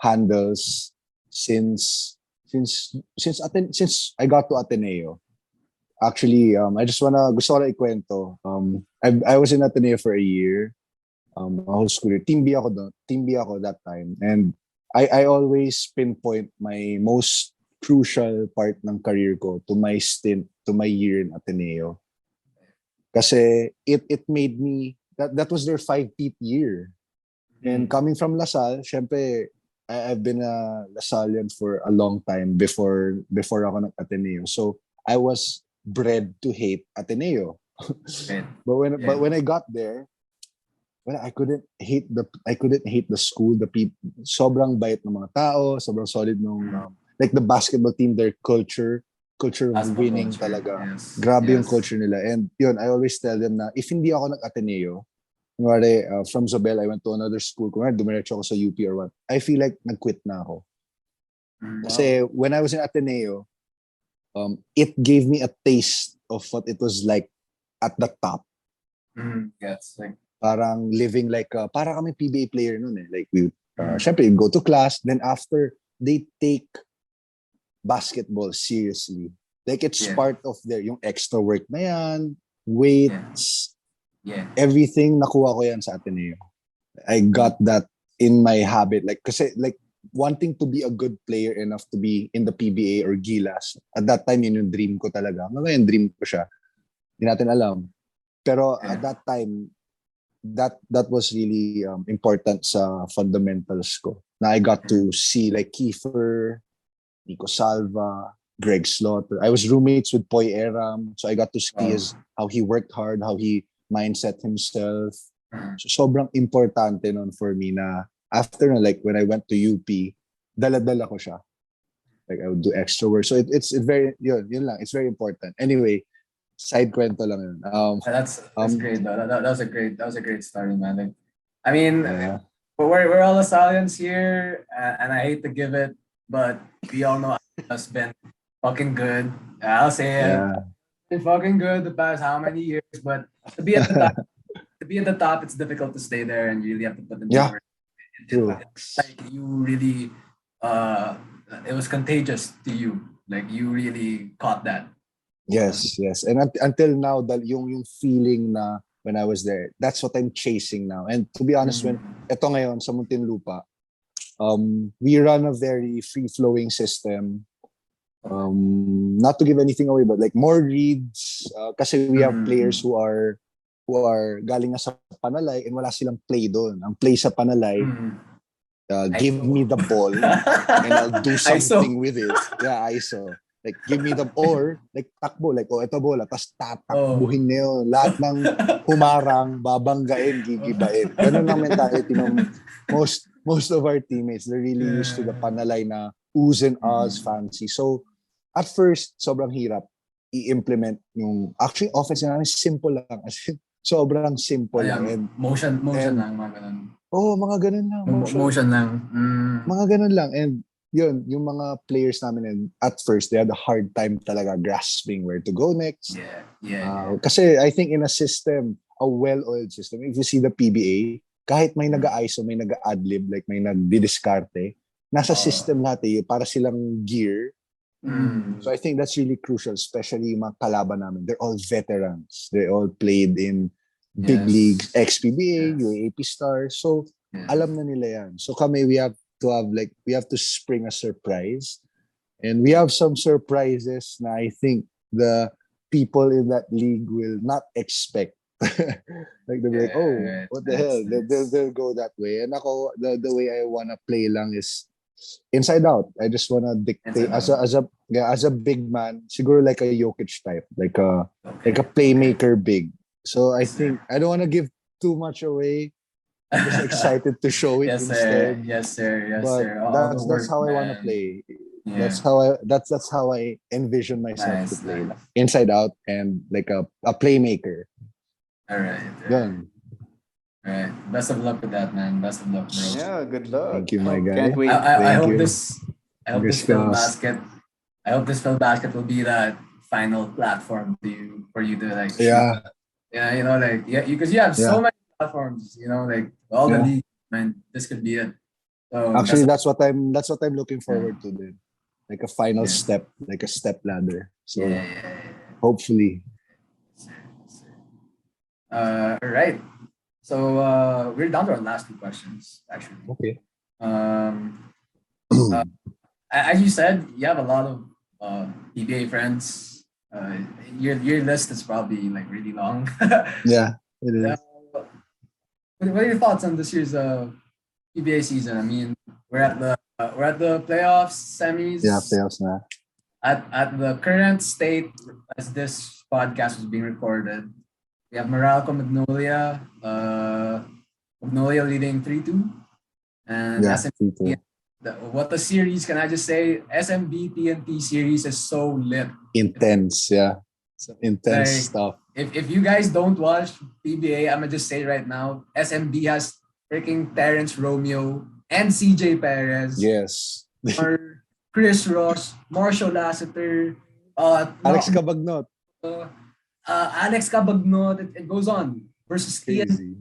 handles since I got to Ateneo. Actually, gusto ko lang ikwento. I was in Ateneo for a year, a whole school year. Team B ako that time. And I always pinpoint my most crucial part ng career ko to my year in Ateneo. Kasi it made me, that was their 5-peat year. And coming from LaSalle, syempre, I've been a LaSallian for a long time before ako ng Ateneo. So I was bred to hate Ateneo. But when I got there, I couldn't hate the school, the people. Sobrang bait ng mga tao, sobrang solid nung like the basketball team, their culture of winning talaga. Yes. Grabe yung culture nila. And yun, I always tell them na if hindi ako nag-Ateneo, from Zobel, I went to another school, dumiretso ako sa UP or what, I feel like nag-quit na ako. Kasi when I was in Ateneo, it gave me a taste of what it was like at the top. Yes. Like, parang living like, para kami PBA player nun eh. Like, we, syempre, you go to class, then after, they take basketball seriously. Like, it's part of yung extra work na yan, weights, everything nakuha ko yan sa Ateneo. I got that in my habit. Like, kasi, like, wanting to be a good player enough to be in the PBA or Gilas. At that time, yun yung dream ko talaga. Ngayon, dream ko siya. Hindi natin alam. Pero at that time, that was really important sa fundamentals ko. Na I got to see like Kiefer, Nico Salva, Greg Slaughter. I was roommates with Poy Eram. So I got to see how he worked hard, how he mindset himself. So sobrang importante nun for me na after like when I went to UP, dala-dala ko siya. Like I would do extra work. So it's very yun lang. It's very important. Anyway, side kwento lang yun. That's great though. That was a great story, man. Like, I mean, we're all Australians here, and I hate to give it, but we all know it's been fucking good. I'll say it. It's been fucking good the past how many years, but to be at the top, it's difficult to stay there, and you really have to put in the work. It's like you really, it was contagious to you. Like you really caught that. Yes. And until now, yung feeling na when I was there, that's what I'm chasing now. And to be honest, when eto ngayon sa Muntinlupa, we run a very free-flowing system. Not to give anything away, but like more reads, kasi we have players who are galing nga sa Panalay and wala silang play doon. Ang play sa Panalay, give me the ball and I'll do something with it. Yeah, ISO. Like, give me the, or, like, takbo, like, ito bola, tapos tatakbuhin niyo. Lahat ng humarang, babanggain, gigibain. Ganun ang mentality ng most of our teammates. They're really used to the Panalay na oohs and ahs fancy. So, at first, sobrang hirap i-implement yung, actually, offense namin, simple lang. As in, sobrang simple lang. And, motion lang, mga ganun. Mga ganun lang. Motion lang. Mga ganun lang. And, yun, yung mga players namin, and at first, they had a hard time talaga grasping where to go next. Kasi I think in a system, a well-oiled system, if you see the PBA, kahit may nag-ISO, may nag-adlib, like may nag-didiskarte, nasa system lahat para silang gear. So I think that's really crucial, especially yung mga kalaban namin. They're all veterans. They all played in big leagues, ex-PBA, UAAP stars. So alam na nila yan. So kami, we have to have like we have to spring a surprise, and we have some surprises. Now I think the people in that league will not expect. Like they'll be like, oh, what the hell? They'll go that way. And ako, the way I wanna play lang is inside out. I just wanna dictate as a big man. Siguro like a Jokic type, like a playmaker big. So I think I don't wanna give too much away. I'm just excited to show it instead. Yes, sir. But that's how I wanna play. Yeah. That's how I envision myself to play. Nice. Inside out and like a playmaker. All right. Done. All right. Best of luck with that, man. Best of luck, bro. Yeah, good luck. Thank you, my guy. Can't wait. I hope this Phil basket. I hope this Phil basket will be that final platform for you to like. Yeah. Yeah, you know, like because you have so many platforms. You know, like all the leagues, man. This could be it. So actually, that's what I'm looking forward to. Then, like a final step, like a step ladder. So hopefully. All right. So we're down to our last 2 questions, actually. Okay. As you said, you have a lot of PBA friends. Your list is probably like really long. Yeah, it is. What are your thoughts on this year's PBA season? I mean, we're at the playoffs, semis. Yeah, playoffs now. At the current state, as this podcast was being recorded, we have Meralco Magnolia. Magnolia leading 3-2. And SMB, what the series, can I just say, SMB TNT series is so lit. Intense, yeah. Intense stuff. If you guys don't watch PBA, I'm going to just say right now, SMB has freaking Terrence Romeo and CJ Perez. Yes. Or Chris Ross, Marshall Lassiter, Alex Cabagnot. Alex Cabagnot, it goes on. Versus Crazy.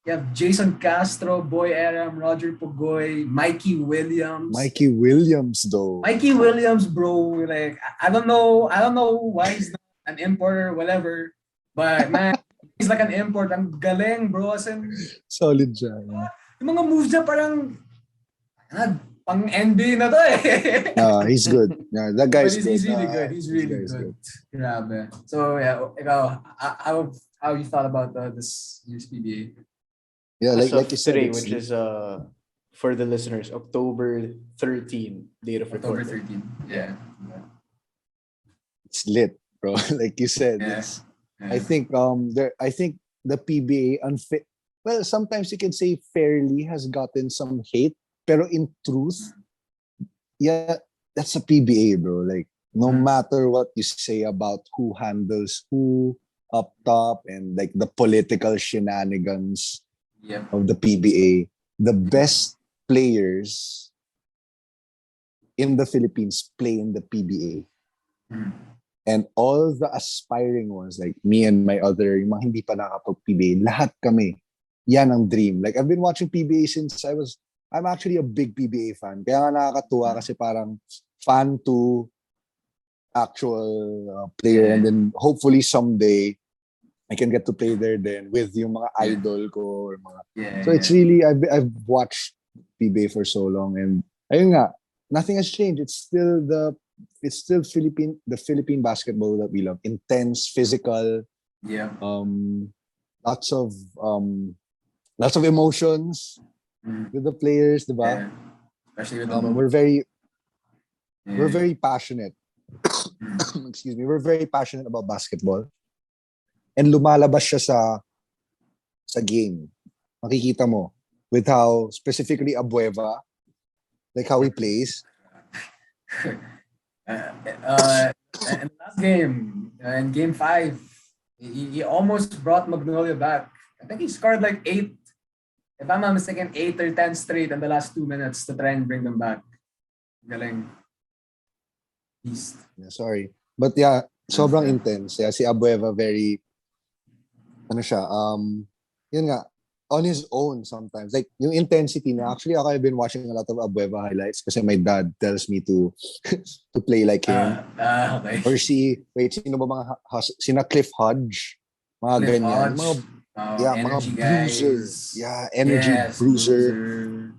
You have Jason Castro, Boy Aram, Roger Pugoy, Mikey Williams. Mikey Williams, though. Mikey Williams, bro. Like I don't know why he's not an importer, whatever. But man, he's like an import. Ang galing, bro. Solid siya. Yung mga moves niya parang pang NBA na to eh. He's good. Yeah, that guy's good. He's really good. He's really good. Grabe. So yeah, ikaw, how you thought about this year's PBA? Yeah, like you said, today, which is for the listeners, October 13, date of recording. October 13. Yeah. It's lit, bro. Like you said, I think the PBA well, sometimes you can say fairly has gotten some hate, pero in truth, yeah, that's a PBA, bro. Like no matter what you say about who handles who up top and like the political shenanigans of the PBA, the best players in the Philippines play in the PBA. And all the aspiring ones, like me and my other, yung mga hindi pa nakapag-PBA, lahat kami, yan ang dream. Like I've been watching PBA since I'm actually a big PBA fan. Kaya nga nakakatuwa kasi parang fan to actual player, and then hopefully someday I can get to play there then with yung mga idol ko or mga. So it's really I've watched PBA for so long, and ayun nga, nothing has changed. It's still the Philippine basketball that we love. Intense, physical. Yeah. Lots of emotions with the players, diba? Yeah. Especially with the we're very passionate. Excuse me. We're very passionate about basketball. And lumalabas siya sa game. Makikita mo with how specifically Abueva, like how he plays. In the last game, in game 5, he almost brought Magnolia back. I think he scored like 8, if I'm not mistaken, 8 or 10 straight in the last 2 minutes to try and bring them back. Galing. Beast. Yeah, sorry. But yeah, sobrang intense. Yeah, si Abueva very, yun nga, on his own sometimes. Like, yung intensity na, actually ako I've been watching a lot of Abueva highlights kasi my dad tells me to play like him. Okay. Or sino ba mga, sina Cliff Hodge, mga Cliff ganyan. Hodge. Mga bruiser. Guys. Yeah, energy bruiser.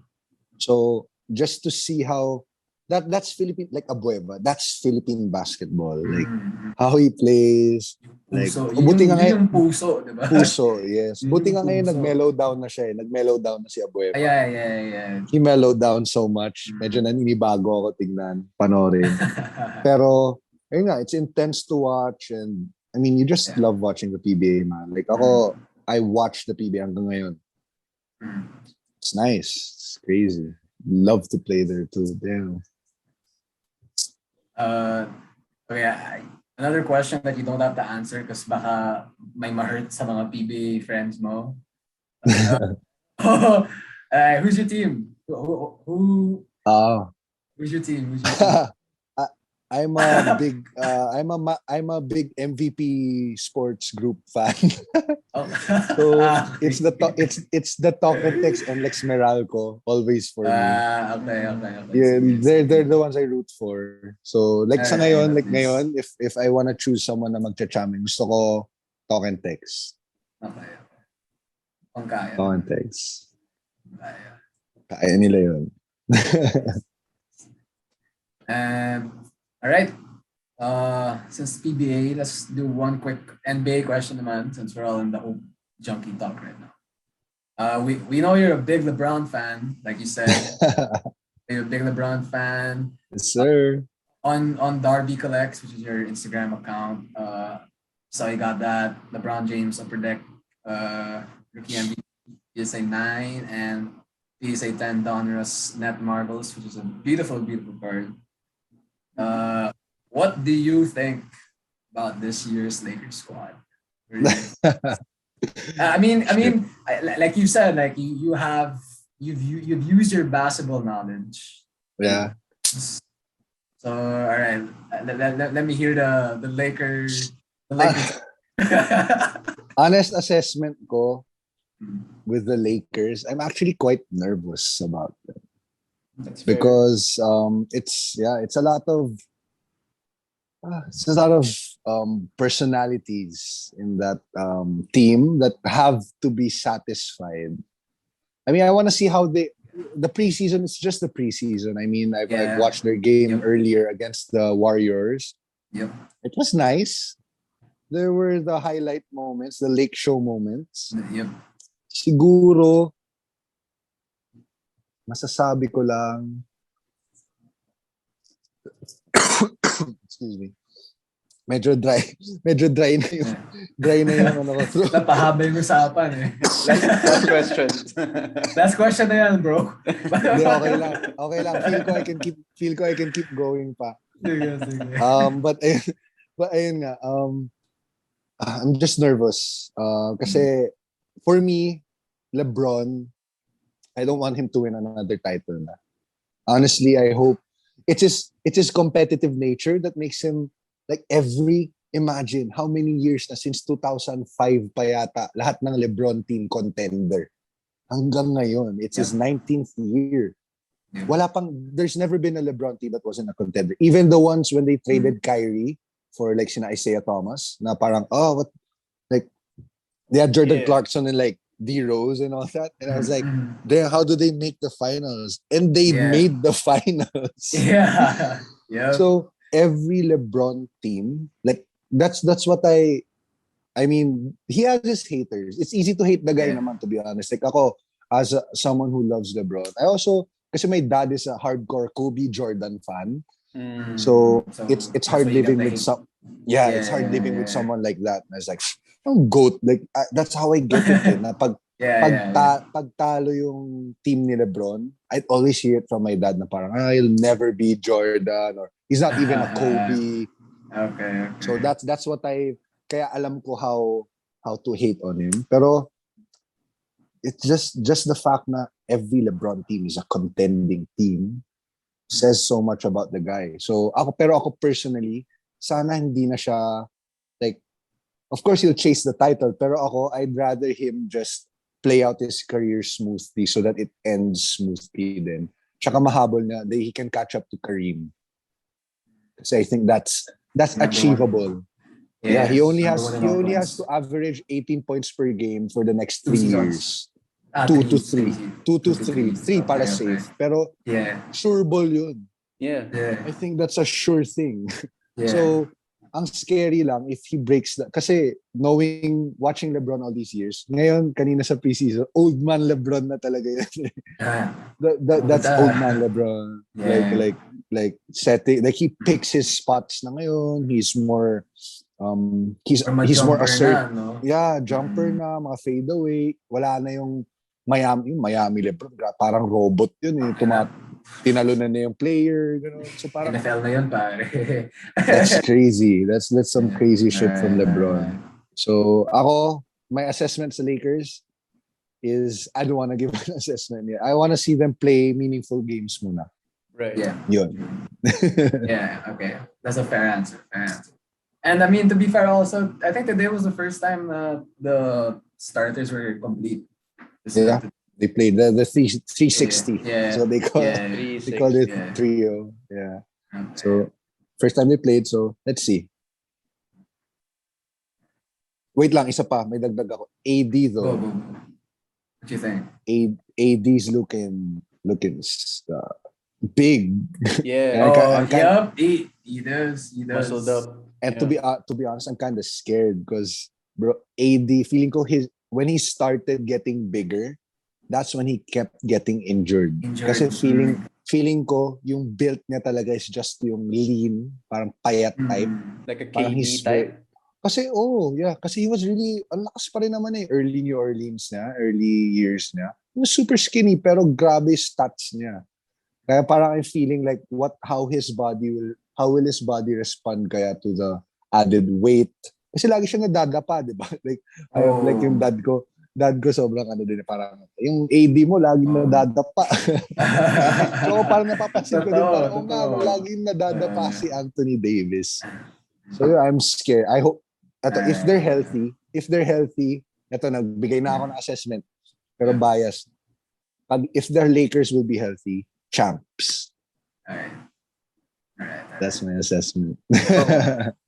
So, just to see how that's Philippine, like Abueva. That's Philippine basketball. Like how he plays. Like Puso. buti nga Yun ngayon, yung puso, di ba? puso, yes. Yun Buti yung nga ngayon puso. nag-mellow down na siya. Nag-mellow down na si Abueva. Yeah. He mellowed down so much. Medyo naninibago ako tignan, panorin. Pero, ayun nga, it's intense to watch and I mean, you just love watching the PBA, man. Like ako, I watch the PBA hanggang ngayon. It's nice. It's crazy. Love to play there too. Damn. Okay, another question that you don't have to answer because baka may ma-hurt sa mga PBA friends mo. Who's your team? Who's your team? I'm a big MVP sports group fan. So it's the Talk and Text and Lex Meralco always for me. Okay. Yeah, they're the ones I root for. So like sa ngayon, if I wanna choose someone na magcha-champion, gusto ko Talk and Text. Okay. Kaya. Talk and Text. Kaya nila yun. All right. Since PBA, let's do one quick NBA question, naman, since we're all in the hoop junkie talk right now. We know you're a big LeBron fan, like you said. You're a big LeBron fan. Yes, sir. On Darby Collects, which is your Instagram account, so you got that LeBron James Upper Deck rookie MVP PSA 9 and PSA 10 Donruss Net Marbles, which is a beautiful card. What do you think about this year's Lakers squad? I mean, like you said, like you've used your basketball knowledge. Yeah. So all right, let me hear the Lakers. Honest assessment ko with the Lakers, I'm actually quite nervous about it. Because it's a lot of personalities in that team that have to be satisfied. I mean, I want to see how the preseason is just the preseason. I mean, I've watched their game earlier against the Warriors. Yep. It was nice. There were the highlight moments, the Lake Show moments. Yep. Siguro, masasabi ko lang, excuse me, medyo dry na yung ano ko. Napahaba yung usapan eh. Last question. Last question na yan, bro. Hindi, okay lang. Feel ko I can keep going pa. Sige. But ayun nga, I'm just nervous. Kasi for me, LeBron, I don't want him to win another title na. Honestly, I hope it's his competitive nature that makes him like imagine how many years na since 2005 pa yata lahat ng LeBron team contender. Hanggang ngayon, it's his 19th year. There's never been a LeBron team that wasn't a contender. Even the ones when they traded Kyrie for like sina Isaiah Thomas, na parang, like, they had Jordan Clarkson and like D-Rose and all that. And I was like, how do they make the finals? And they made the finals. Yeah. So every LeBron team, like that's what I mean, he has his haters. It's easy to hate the guy naman, to be honest. Like ako, as someone who loves LeBron, I also, kasi my dad is a hardcore Kobe Jordan fan. So it's hard living with it's hard living with someone like that. And I was like, GOAT. Like that's how I get it. Na pagtalo yung team ni LeBron, I'd always hear it from my dad na parang he'll never be Jordan or he's not even a Kobe. Okay. So that's what kaya alam ko how to hate on him. Pero it's just the fact na every LeBron team is a contending team says so much about the guy. So ako personally, sana hindi na siya like, of course he'll chase the title, pero I'd rather him just play out his career smoothly so that it ends smoothly then. Tsaka mahabol na he can catch up to Kareem. Kasi I think that's achievable. He only has to average 18 points per game for the next 3 years. 2 to 3. 2 to 3. 2 to 3. 3 para Okay. safe. Pero Yeah. sure ball yun. Yeah. Yeah. I think that's a sure thing. Yeah. So, ang scary lang if he breaks that. Kasi watching LeBron all these years, ngayon, kanina sa preseason, old man LeBron na talaga yun. That's old man LeBron. Yeah. Like setting, like he picks his spots na ngayon. He's more, he's more assertive. No? Yeah, jumper na, mga fadeaway. Wala na yung Miami LeBron. Parang robot yun eh. Tinalunan na yung player. Gano'n. So parang, NFL na yun, pare. that's crazy. That's some crazy shit from LeBron. So ako, my assessment sa Lakers is I don't want to give an assessment yet. I want to see them play meaningful games muna. Right. Yeah. Yun. Yeah, okay. That's a fair answer. And I mean, to be fair also, I think today was the first time the starters were complete. Yeah. They played the 360. Yeah. So they call it trio. Yeah. Okay. So first time they played, so let's see. Wait lang, isa pa, may dagdag ako. AD though. Go. What you think? AD's looking big. Yeah. Yup. He does. Muscled up. And to be honest, I'm kind of scared because bro, AD feeling ko when he started getting bigger, that's when he kept getting injured. Kasi feeling ko yung build niya talaga is just yung lean, parang payat type. Like a KD type. Kasi he was really, ang lakas pa rin naman eh. Early years niya. He was super skinny pero grabe stats niya. Kaya parang I'm feeling like how will his body respond kaya to the added weight. Kasi lagi siya nadadapa, di ba? Like yung dad ko sobrang din, parang yung AD mo laging nadadapa. So parang napapansin ko din, parang laging nadadapa si Anthony Davis. So I'm scared. I hope if they're healthy, nagbigay na ako ng assessment. Pero bias. If their Lakers will be healthy, champs. Alright. That's my assessment.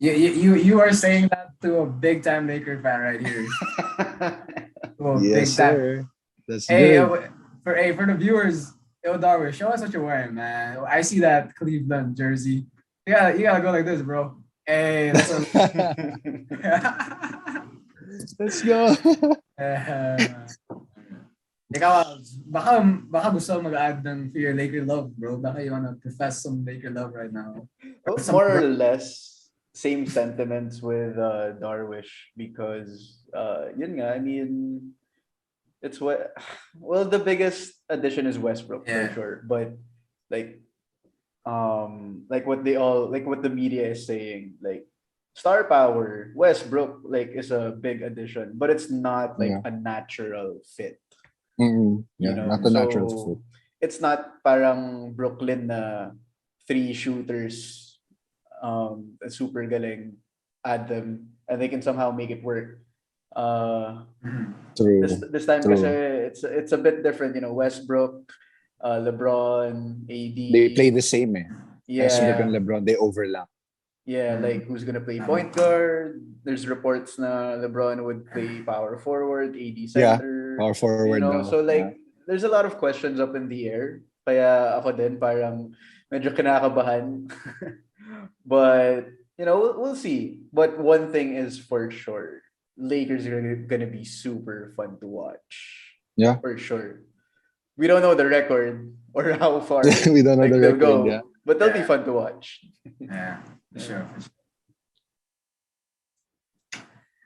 You are saying that to a big time Laker fan right here. Yes, sir. That's good. For the viewers, Darwish, show us what you're wearing, man. I see that Cleveland jersey. You gotta go like this, bro. Hey, that's let's go. Ikaw, baka gusto mag-add ng your Laker love, bro. Baka you wanna profess some Laker love right now. More or less, same sentiments with Darwish because yun nga, I mean, it's the biggest addition is Westbrook for sure, but like what the media is saying, like star power, Westbrook is a big addition, but it's not a natural fit. Mm-hmm. You know, not a natural fit. It's not parang Brooklyn na 3 shooters, super galing, add them, and they can somehow make it work. True. This time kasi it's a bit different, you know. Westbrook, LeBron, AD. They play the same Yeah. Westbrook and LeBron, they overlap. Yeah, like who's gonna play point guard? There's reports na LeBron would play power forward, AD center. Power forward. You know, so there's a lot of questions up in the air. Kaya ako din parang medyo kinakabahan. But you know, we'll see. But one thing is for sure, Lakers are gonna be super fun to watch. Yeah, for sure. We don't know the record or how far we don't know the record. Go, but they'll be fun to watch. Yeah, for sure.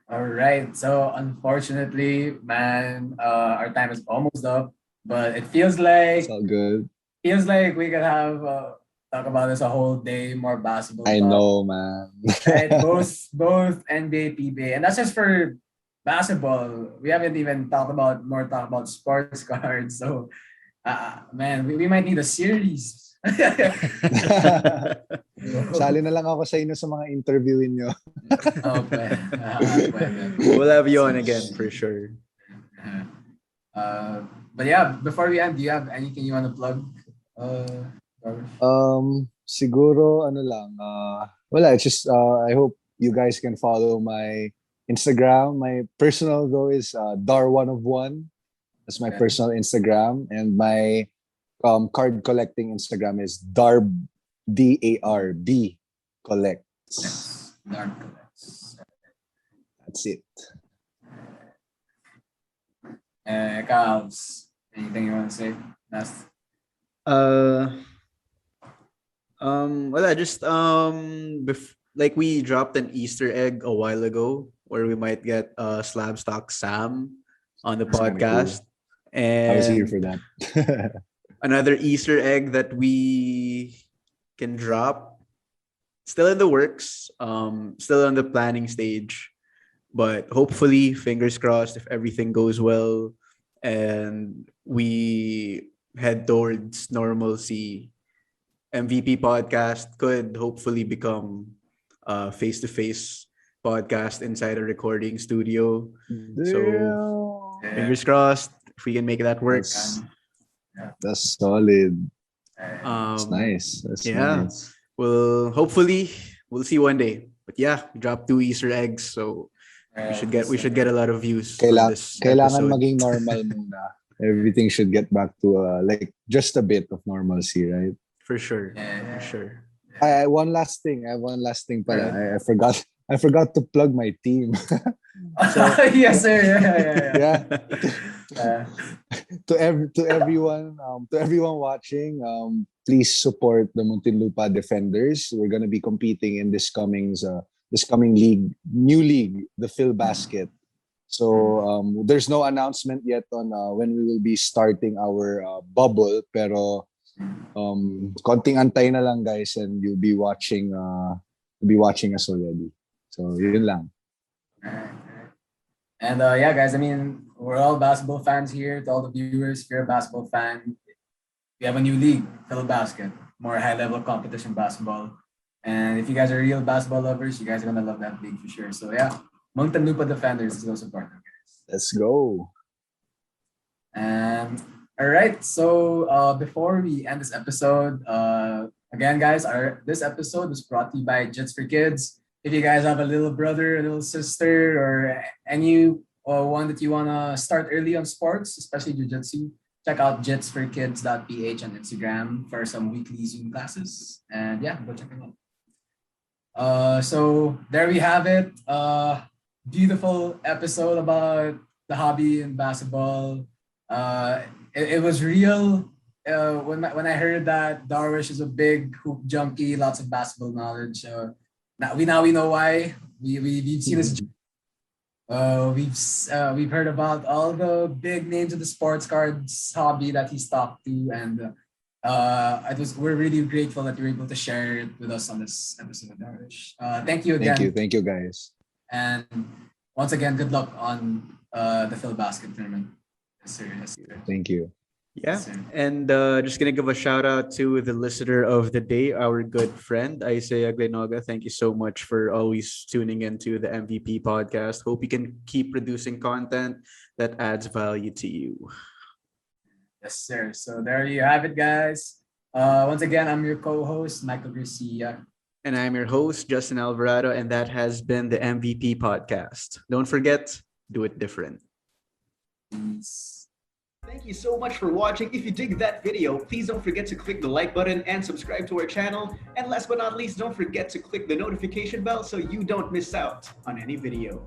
All right. So unfortunately, man, our time is almost up. But it feels like it's all good. Feels like we could have talk about this a whole day, more basketball. I know, man. Right? Both NBA, PBA, and that's just for basketball. We haven't even talked about sports cards. So, man, we might need a series. Sali na lang ako sa inyo sa mga interviewin nyo. Okay. We'll have you on again for sure. But yeah, before we end, do you have anything you want to plug? Siguro ano lang. Wala, it's just I hope you guys can follow my Instagram. My personal though is Dar1 of 1. That's my personal Instagram, and my card collecting Instagram is DARB collects. Yes, Dark Collects. That's it. Kals, anything you want to say? Last. Well, I just like we dropped an Easter egg a while ago where we might get Slab Stock Sam on the That's kinda podcast, I was here and for that. another Easter egg that we can drop, still in the works, still on the planning stage, but hopefully, fingers crossed, if everything goes well and we head towards normalcy, MVP podcast could hopefully become a face-to-face podcast inside a recording studio. So fingers crossed if we can make that work. That's solid. That's nice. That's yeah. nice. Well, hopefully we'll see one day. But yeah, we dropped 2 Easter eggs, so we should get a lot of views on this Kailangan episode. maging normal muna. Everything should get back to like just a bit of normalcy, right? For sure. For sure. I one last thing. Pala. I forgot to plug my team. Yes, sir. Yeah. To everyone watching, please support the Muntinlupa Defenders. We're gonna be competing in this coming new league, the Phil Basket. So there's no announcement yet on when we will be starting our bubble, pero konting antay na lang, guys, and you'll be watching us already. So yun lang. And yeah, guys, I mean, we're all basketball fans here. To all the viewers, if you're a basketball fan, we have a new league, Phil Basket, more high-level competition basketball. And if you guys are real basketball lovers, you guys are gonna love that league for sure. So yeah, Muntinlupa Defenders is also part of it, guys. Let's go. And all right, so before we end this episode, again, guys, this episode was brought to you by Jits for Kids. If you guys have a little brother, a little sister, or any one that you want to start early on sports, especially jiu-jitsu, check out jitsforkids.ph on Instagram for some weekly Zoom classes. And yeah, go check them out. So there we have it. Beautiful episode about the hobby in basketball. It was real. When I heard that Darwish is a big hoop junkie, lots of basketball knowledge. Now we know why. We've seen this. We've heard about all the big names of the sports cards hobby that he's talked to, and we're really grateful that you're able to share it with us on this episode, Darwish. Thank you again. Thank you, guys. And once again, good luck on the Phil Basket tournament. Yes, sir. Thank you. Yeah, and just gonna give a shout out to the listener of the day, our good friend Isaiah Glenoga. Thank you so much for always tuning into the MVP podcast. Hope you can keep producing content that adds value to you. Yes, sir. So there you have it, guys. Once again, I'm your co-host, Myko Garcia. And I'm your host, Justin Alvarado, and that has been the MVP podcast. Don't forget, do it different. Peace. Thank you so much for watching. If you dig that video, please don't forget to click the like button and subscribe to our channel. And last but not least, don't forget to click the notification bell so you don't miss out on any video.